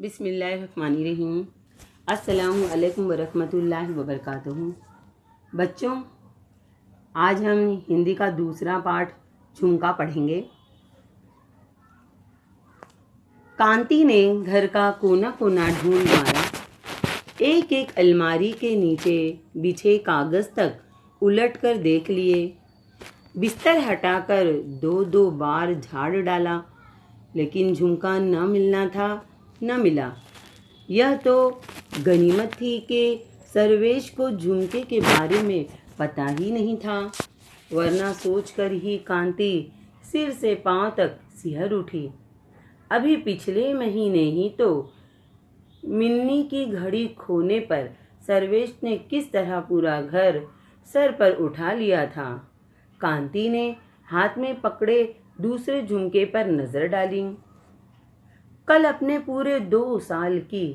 बिस्मिल्लाहिर्रहमानिर्रहीम। अस्सलामु अलैकुम वरहमतुल्लाहि वबरकातुहू। बच्चों, आज हम हिंदी का दूसरा पाठ झुमका पढ़ेंगे। कांति ने घर का कोना कोना ढूंढ मारा। एक एक अलमारी के नीचे बिछे कागज तक उलट कर देख लिए। बिस्तर हटाकर दो दो बार झाड़ डाला, लेकिन झुमका न मिलना था, न मिला। यह तो गनीमत थी कि सर्वेश को झुमके के बारे में पता ही नहीं था, वरना सोचकर ही कांति सिर से पांव तक सिहर उठी। अभी पिछले महीने ही तो मिन्नी की घड़ी खोने पर सर्वेश ने किस तरह पूरा घर सर पर उठा लिया था। कांति ने हाथ में पकड़े दूसरे झुमके पर नजर डाली। कल अपने पूरे 2 साल की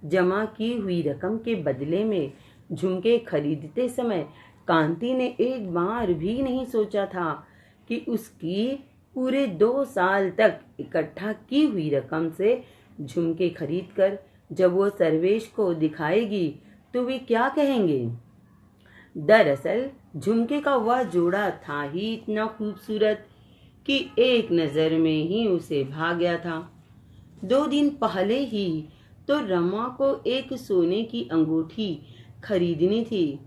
जमा की हुई रकम के बदले में झुमके खरीदते समय कांति ने एक बार भी नहीं सोचा था कि उसकी पूरे 2 साल तक इकट्ठा की हुई रकम से झुमके खरीदकर जब वो सर्वेश को दिखाएगी तो वे क्या कहेंगे। दरअसल झुमके का वह जोड़ा था ही इतना खूबसूरत कि एक नज़र में ही उसे भा गया था। 2 दिन पहले ही तो रमा को एक सोने की अंगूठी खरीदनी थी।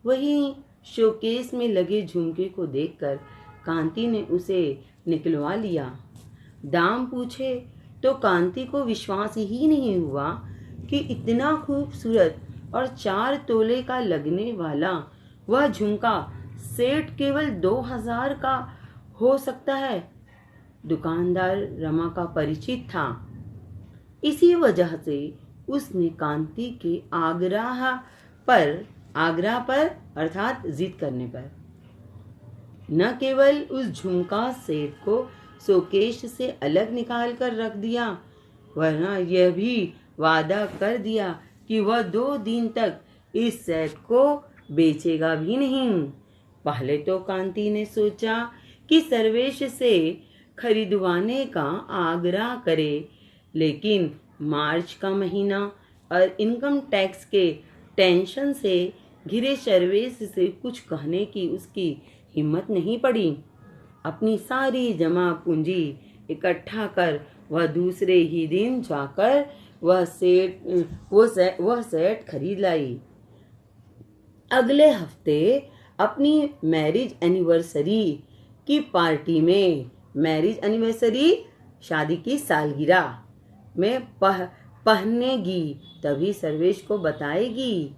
वहीं शोकेस में लगे झुमके को देखकर कांति ने उसे निकलवा लिया। दाम पूछे तो कांति को विश्वास ही नहीं हुआ कि इतना खूबसूरत और 4 तोले का लगने वाला वह झुमका सेट केवल 2000 का हो सकता है। दुकानदार रमा का परिचित था, इसी वजह से उसने कांति के आग्रह पर अर्थात जिद करने पर न केवल उस झुमका सेट को शोकेश से अलग निकाल कर रख दिया, वरना यह भी वादा कर दिया कि वह 2 दिन तक इस सेट को बेचेगा भी नहीं। पहले तो कांति ने सोचा कि सर्वेश से खरीदवाने का आग्रह करे, लेकिन मार्च का महीना और इनकम टैक्स के टेंशन से घिरे सर्वेश से कुछ कहने की उसकी हिम्मत नहीं पड़ी। अपनी सारी जमा पूंजी इकट्ठा कर वह दूसरे ही दिन जाकर वह सेट खरीद लाई। अगले हफ्ते अपनी मैरिज एनिवर्सरी की पार्टी में, मैरिज एनिवर्सरी शादी की सालगिरह में पहनेगी, तभी सर्वेश को बताएगी।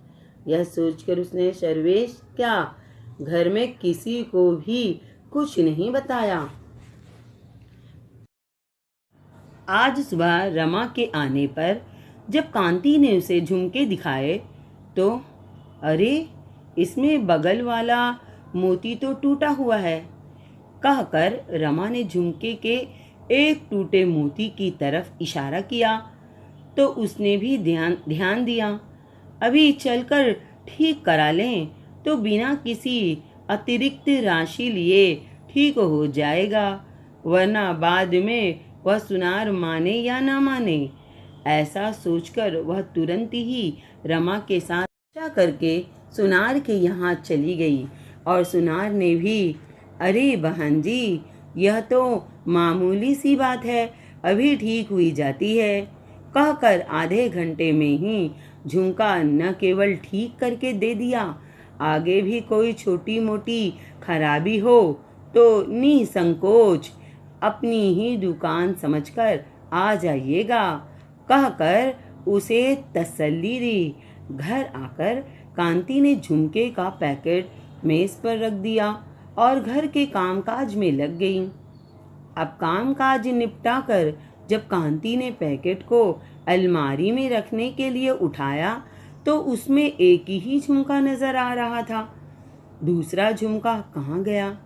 यह सोचकर उसने सर्वेश क्या घर में किसी को भी कुछ नहीं बताया। आज सुबह रमा के आने पर जब कांति ने उसे झुमके दिखाए तो अरे, इसमें बगल वाला मोती तो टूटा हुआ है, कहकर रमा ने झुमके के एक टूटे मोती की तरफ इशारा किया तो उसने भी ध्यान दिया। अभी चलकर ठीक करा लें तो बिना किसी अतिरिक्त राशि लिए ठीक हो जाएगा, वरना बाद में वह सुनार माने या ना माने। ऐसा सोचकर वह तुरंत ही रमा के साथ चर्चा करके सुनार के यहाँ चली गई और सुनार ने भी अरे बहन जी, यह तो मामूली सी बात है, अभी ठीक हुई जाती है, कहकर आधे घंटे में ही झुमका न केवल ठीक करके दे दिया, आगे भी कोई छोटी मोटी खराबी हो तो निसंकोच अपनी ही दुकान समझकर आ जाइएगा, कहकर उसे तसल्ली दी। घर आकर कांति ने झुमके का पैकेट मेज पर रख दिया और घर के कामकाज में लग गई। अब कामकाज निपटाकर जब कांति ने पैकेट को अलमारी में रखने के लिए उठाया तो उसमें एक ही झुमका नजर आ रहा था। दूसरा झुमका कहाँ गया,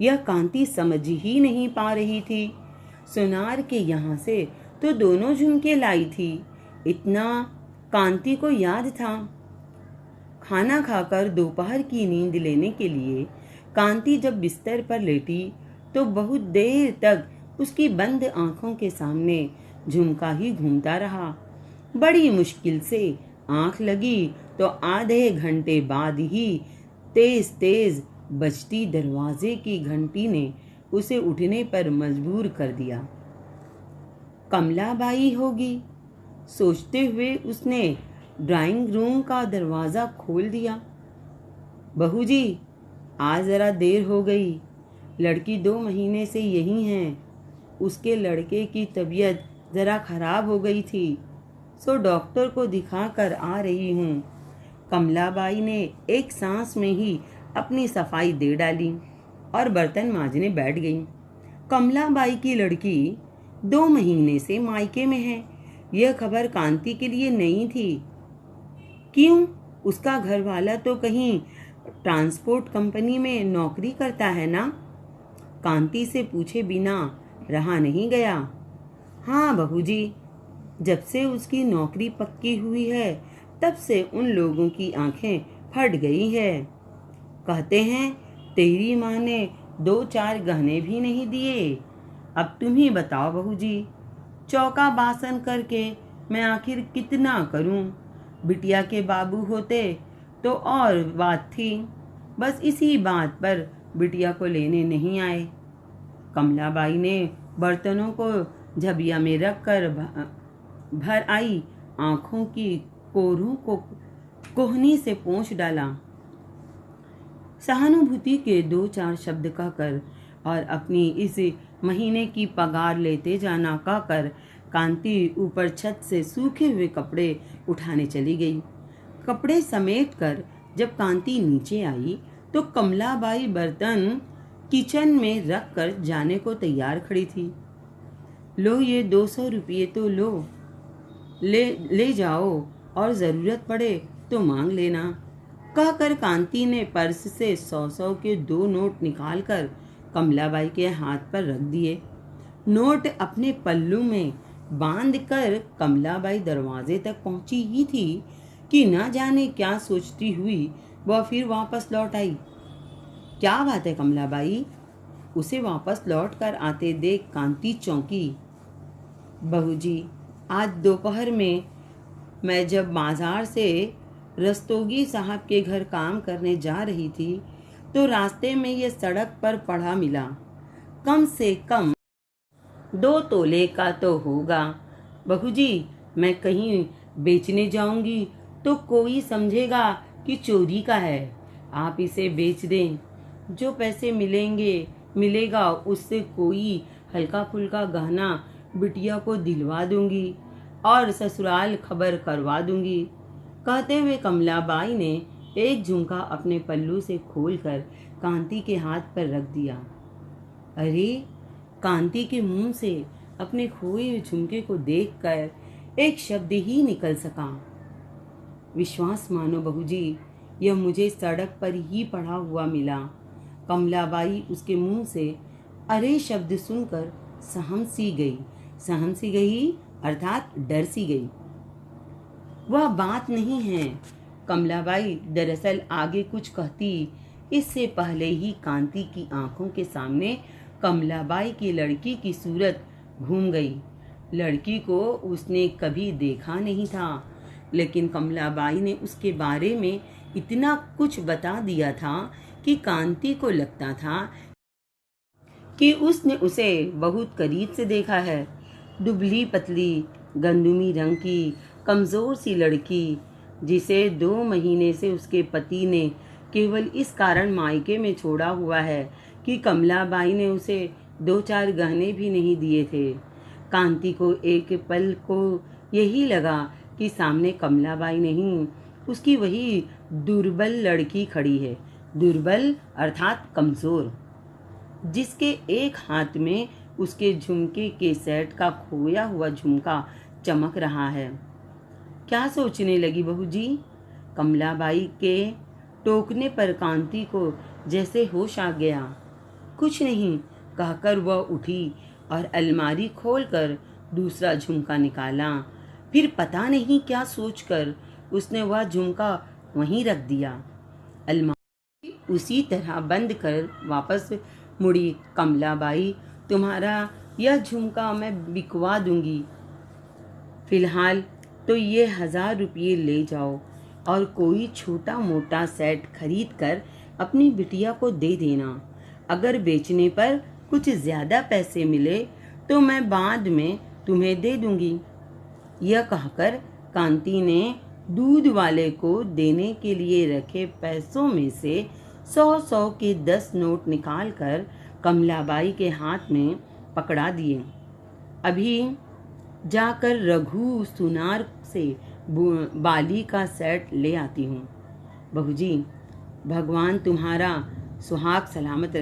यह कांति समझ ही नहीं पा रही थी। सुनार के यहाँ से तो दोनों झुमके लाई थी, इतना कांति को याद था। खाना खाकर दोपहर की नींद लेने के लिए कांति जब बिस्तर पर लेटी तो बहुत देर तक उसकी बंद आंखों के सामने झुमका ही घूमता रहा। बड़ी मुश्किल से आंख लगी तो आधे घंटे बाद ही तेज तेज बजती दरवाजे की घंटी ने उसे उठने पर मजबूर कर दिया। कमलाबाई होगी, सोचते हुए उसने ड्राइंग रूम का दरवाज़ा खोल दिया। बहू जी, आज ज़रा देर हो गई। लड़की 2 महीने से यहीं है। उसके लड़के की तबीयत ज़रा खराब हो गई थी, सो डॉक्टर को दिखा कर आ रही हूँ। कमलाबाई ने एक सांस में ही अपनी सफाई दे डाली और बर्तन मांजने बैठ गई। कमलाबाई की लड़की 2 महीने से मायके में है। यह खबर कांति के लिए नहीं थी। क्यों? उसका घरवाला तो कहीं ट्रांसपोर्ट कंपनी में नौकरी करता है ना? कांति से पूछे बिना रहा नहीं गया। हाँ बहू जी, जब से उसकी नौकरी पक्की हुई है तब से उन लोगों की आंखें फट गई है। कहते हैं तेरी माँ ने 2-4 गहने भी नहीं दिए। अब तुम ही बताओ बहू जी, चौका बासन करके मैं आखिर कितना करूं? बिटिया के बाबू होते तो और बात थी, बस इसी बात पर बिटिया को लेने नहीं आए। कमलाबाई ने बर्तनों को झबिया में रख कर भर आई आंखों की कोरों को कोहनी से पोंछ डाला। सहानुभूति के 2-4 शब्द कहकर और अपनी इस महीने की पगार लेते जाना कहकर कांति ऊपर छत से सूखे हुए कपड़े उठाने चली गई। कपड़े समेट कर जब कांति नीचे आई तो कमलाबाई बर्तन किचन में रख कर जाने को तैयार खड़ी थी। लो ये 200 रुपये तो लो, ले जाओ और ज़रूरत पड़े तो मांग लेना, कहकर कांति ने पर्स से 100-100 के 2 नोट निकालकर कमलाबाई के हाथ पर रख दिए। नोट अपने पल्लू में बांधकर कमलाबाई दरवाजे तक पहुंची ही थी कि न जाने क्या सोचती हुई वह फिर वापस लौट आई। क्या बात है कमलाबाई? उसे वापस लौट कर आते देख कांति चौंकी। बहू जी, आज दोपहर में मैं जब बाजार से रस्तोगी साहब के घर काम करने जा रही थी तो रास्ते में ये सड़क पर पड़ा मिला। कम से कम 2 तोले का तो होगा। बहू जी, मैं कहीं बेचने जाऊंगी तो कोई समझेगा कि चोरी का है। आप इसे बेच दें, जो पैसे मिलेगा उससे कोई हल्का फुल्का गहना बिटिया को दिलवा दूंगी और ससुराल खबर करवा दूंगी। कहते हुए कमलाबाई ने एक झुमका अपने पल्लू से खोलकर कांति के हाथ पर रख दिया। अरे, कांति के मुंह से अपने खोए हुए झुमके को देखकर एक शब्द ही निकल सका। विश्वास मानो बहू जी, यह मुझे सड़क पर ही पड़ा हुआ मिला। कमलाबाई उसके मुंह से अरे शब्द सुनकर सहम सी गई अर्थात डर सी गई। वह बात नहीं है। कमलाबाई दरअसल आगे कुछ कहती इससे पहले ही कांति की आंखों के सामने कमलाबाई की लड़की की सूरत घूम गई। लड़की को उसने कभी देखा नहीं था, लेकिन कमलाबाई ने उसके बारे में इतना कुछ बता दिया था कि कांति को लगता था कि उसने उसे बहुत करीब से देखा है। दुबली पतली गंदुमी रंग की कमज़ोर सी लड़की, जिसे 2 महीने से उसके पति ने केवल इस कारण मायके में छोड़ा हुआ है कि कमलाबाई ने उसे 2-4 गहने भी नहीं दिए थे। कांति को एक पल को यही लगा कि सामने कमलाबाई नहीं, उसकी वही दुर्बल लड़की खड़ी है। दुर्बल अर्थात कमज़ोर, जिसके एक हाथ में उसके झुमके के सेट का खोया हुआ झुमका चमक रहा है। क्या सोचने लगी बहू जी? कमलाबाई के टोकने पर कांति को जैसे होश आ गया। कुछ नहीं कहकर वह उठी और अलमारी खोलकर दूसरा झुमका निकाला। फिर पता नहीं क्या सोचकर उसने वह झुमका वहीं रख दिया। अलमारी उसी तरह बंद कर वापस मुड़ी। कमलाबाई, तुम्हारा यह झुमका मैं बिकवा दूंगी। फिलहाल तो ये 1000 रुपये ले जाओ और कोई छोटा मोटा सेट खरीद कर अपनी बिटिया को दे देना। अगर बेचने पर कुछ ज़्यादा पैसे मिले तो मैं बाद में तुम्हें दे दूंगी। यह कहकर कांति ने दूध वाले को देने के लिए रखे पैसों में से 100 के 10 नोट निकालकर कमलाबाई के हाथ में पकड़ा दिए। अभी जाकर रघु सुनार से बाली का सेट ले आती हूँ। बहू जी, भगवान तुम्हारा सुहाग सलामत रखे।